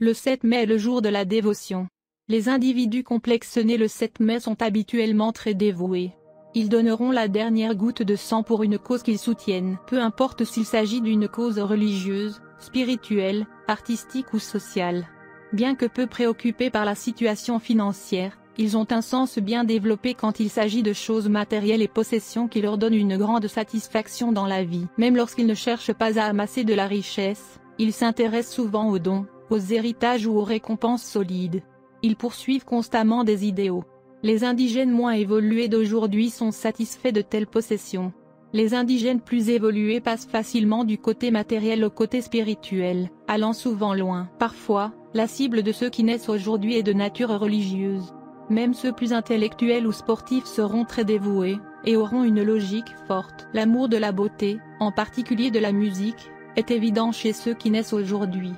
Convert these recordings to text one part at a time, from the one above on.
Le 7 mai est le jour de la dévotion. Les individus complexes nés le 7 mai sont habituellement très dévoués. Ils donneront la dernière goutte de sang pour une cause qu'ils soutiennent, peu importe s'il s'agit d'une cause religieuse, spirituelle, artistique ou sociale. Bien que peu préoccupés par la situation financière, ils ont un sens bien développé quand il s'agit de choses matérielles et possessions qui leur donnent une grande satisfaction dans la vie. Même lorsqu'ils ne cherchent pas à amasser de la richesse, ils s'intéressent souvent aux dons, aux héritages ou aux récompenses solides. Ils poursuivent constamment des idéaux. Les indigènes moins évolués d'aujourd'hui sont satisfaits de telles possessions. Les indigènes plus évolués passent facilement du côté matériel au côté spirituel, allant souvent loin. Parfois, la cible de ceux qui naissent aujourd'hui est de nature religieuse. Même ceux plus intellectuels ou sportifs seront très dévoués, et auront une logique forte. L'amour de la beauté, en particulier de la musique, est évident chez ceux qui naissent aujourd'hui.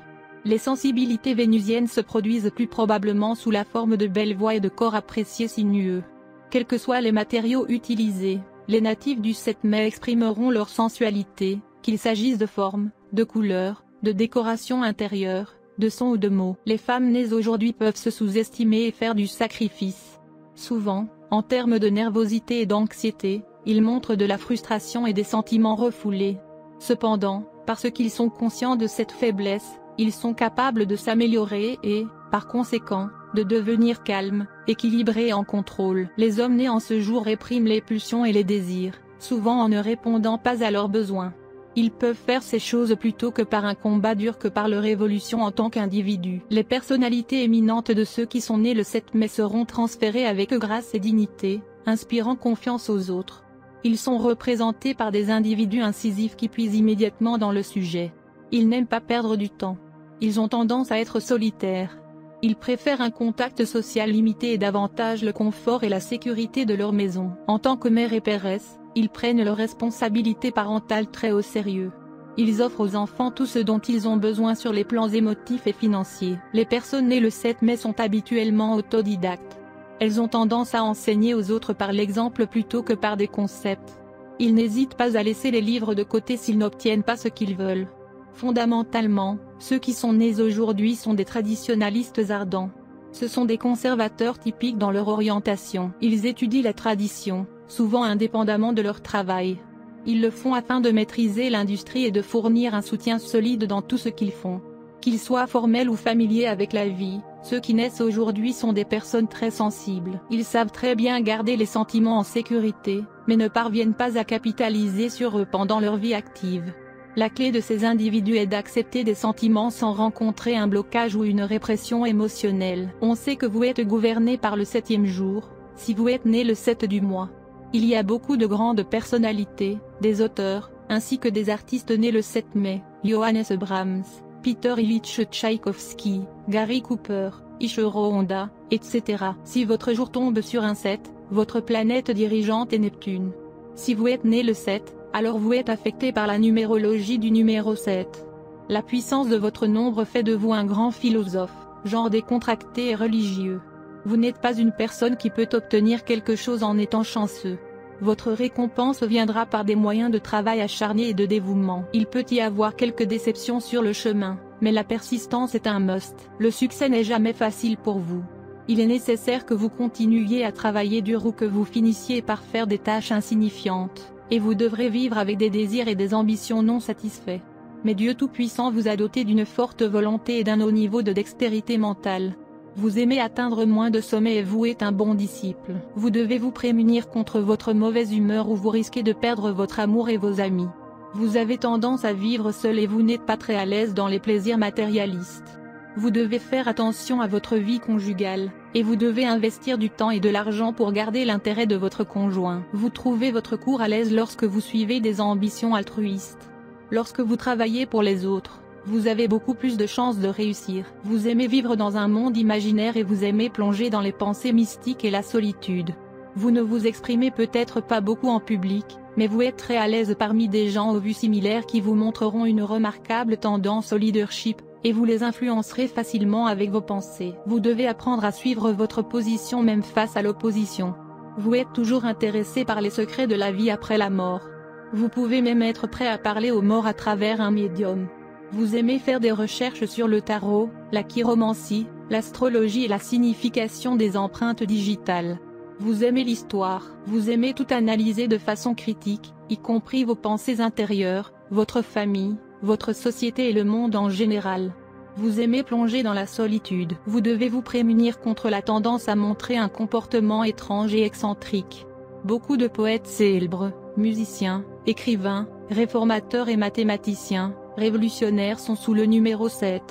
Les sensibilités vénusiennes se produisent plus probablement sous la forme de belles voix et de corps appréciés sinueux. Quels que soient les matériaux utilisés, les natifs du 7 mai exprimeront leur sensualité, qu'il s'agisse de forme, de couleur, de décoration intérieure, de son ou de mots. Les femmes nées aujourd'hui peuvent se sous-estimer et faire du sacrifice. Souvent, en termes de nervosité et d'anxiété, ils montrent de la frustration et des sentiments refoulés. Cependant, parce qu'ils sont conscients de cette faiblesse, ils sont capables de s'améliorer et, par conséquent, de devenir calmes, équilibrés et en contrôle. Les hommes nés en ce jour répriment les pulsions et les désirs, souvent en ne répondant pas à leurs besoins. Ils peuvent faire ces choses plutôt que par un combat dur que par leur évolution en tant qu'individus. Les personnalités éminentes de ceux qui sont nés le 7 mai seront transférées avec grâce et dignité, inspirant confiance aux autres. Ils sont représentés par des individus incisifs qui puisent immédiatement dans le sujet. Ils n'aiment pas perdre du temps. Ils ont tendance à être solitaires. Ils préfèrent un contact social limité et davantage le confort et la sécurité de leur maison. En tant que mère et péresse, ils prennent leurs responsabilités parentales très au sérieux. Ils offrent aux enfants tout ce dont ils ont besoin sur les plans émotifs et financiers. Les personnes nées le 7 mai sont habituellement autodidactes. Elles ont tendance à enseigner aux autres par l'exemple plutôt que par des concepts. Ils n'hésitent pas à laisser les livres de côté s'ils n'obtiennent pas ce qu'ils veulent. Fondamentalement, ceux qui sont nés aujourd'hui sont des traditionalistes ardents. Ce sont des conservateurs typiques dans leur orientation. Ils étudient la tradition, souvent indépendamment de leur travail. Ils le font afin de maîtriser l'industrie et de fournir un soutien solide dans tout ce qu'ils font. Qu'ils soient formels ou familiers avec la vie, ceux qui naissent aujourd'hui sont des personnes très sensibles. Ils savent très bien garder les sentiments en sécurité, mais ne parviennent pas à capitaliser sur eux pendant leur vie active. La clé de ces individus est d'accepter des sentiments sans rencontrer un blocage ou une répression émotionnelle. On sait que vous êtes gouverné par le 7e jour, si vous êtes né le 7 du mois. Il y a beaucoup de grandes personnalités, des auteurs, ainsi que des artistes nés le 7 mai, Johannes Brahms, Peter Ilyich Tchaïkovski, Gary Cooper, Ichiro Honda, etc. Si votre jour tombe sur un 7, votre planète dirigeante est Neptune. Si vous êtes né le 7, alors vous êtes affecté par la numérologie du numéro 7. La puissance de votre nombre fait de vous un grand philosophe, genre décontracté et religieux. Vous n'êtes pas une personne qui peut obtenir quelque chose en étant chanceux. Votre récompense viendra par des moyens de travail acharné et de dévouement. Il peut y avoir quelques déceptions sur le chemin, mais la persistance est un must. Le succès n'est jamais facile pour vous. Il est nécessaire que vous continuiez à travailler dur ou que vous finissiez par faire des tâches insignifiantes. Et vous devrez vivre avec des désirs et des ambitions non satisfaits. Mais Dieu Tout-Puissant vous a doté d'une forte volonté et d'un haut niveau de dextérité mentale. Vous aimez atteindre moins de sommets et vous êtes un bon disciple. Vous devez vous prémunir contre votre mauvaise humeur ou vous risquez de perdre votre amour et vos amis. Vous avez tendance à vivre seul et vous n'êtes pas très à l'aise dans les plaisirs matérialistes. Vous devez faire attention à votre vie conjugale, et vous devez investir du temps et de l'argent pour garder l'intérêt de votre conjoint. Vous trouvez votre cours à l'aise lorsque vous suivez des ambitions altruistes. Lorsque vous travaillez pour les autres, vous avez beaucoup plus de chances de réussir. Vous aimez vivre dans un monde imaginaire et vous aimez plonger dans les pensées mystiques et la solitude. Vous ne vous exprimez peut-être pas beaucoup en public, mais vous êtes très à l'aise parmi des gens aux vues similaires qui vous montreront une remarquable tendance au leadership, et vous les influencerez facilement avec vos pensées. Vous devez apprendre à suivre votre position même face à l'opposition. Vous êtes toujours intéressé par les secrets de la vie après la mort. Vous pouvez même être prêt à parler aux morts à travers un médium. Vous aimez faire des recherches sur le tarot, la chiromancie, l'astrologie et la signification des empreintes digitales. Vous aimez l'histoire, vous aimez tout analyser de façon critique, y compris vos pensées intérieures, votre famille, votre société et le monde en général. Vous aimez plonger dans la solitude. Vous devez vous prémunir contre la tendance à montrer un comportement étrange et excentrique. Beaucoup de poètes célèbres, musiciens, écrivains, réformateurs et mathématiciens, révolutionnaires sont sous le numéro 7.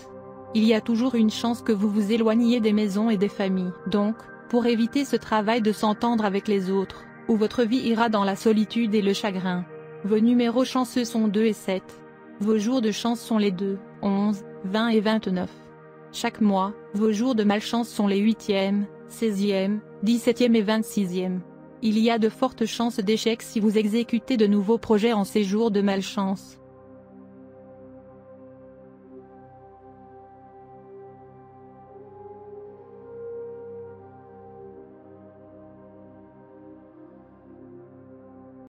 Il y a toujours une chance que vous vous éloigniez des maisons et des familles. Donc, pour éviter ce travail de s'entendre avec les autres, où votre vie ira dans la solitude et le chagrin. Vos numéros chanceux sont 2 et 7. Vos jours de chance sont les 2, 11, 20 et 29. Chaque mois, vos jours de malchance sont les 8e, 16e, 17e et 26e. Il y a de fortes chances d'échec si vous exécutez de nouveaux projets en ces jours de malchance.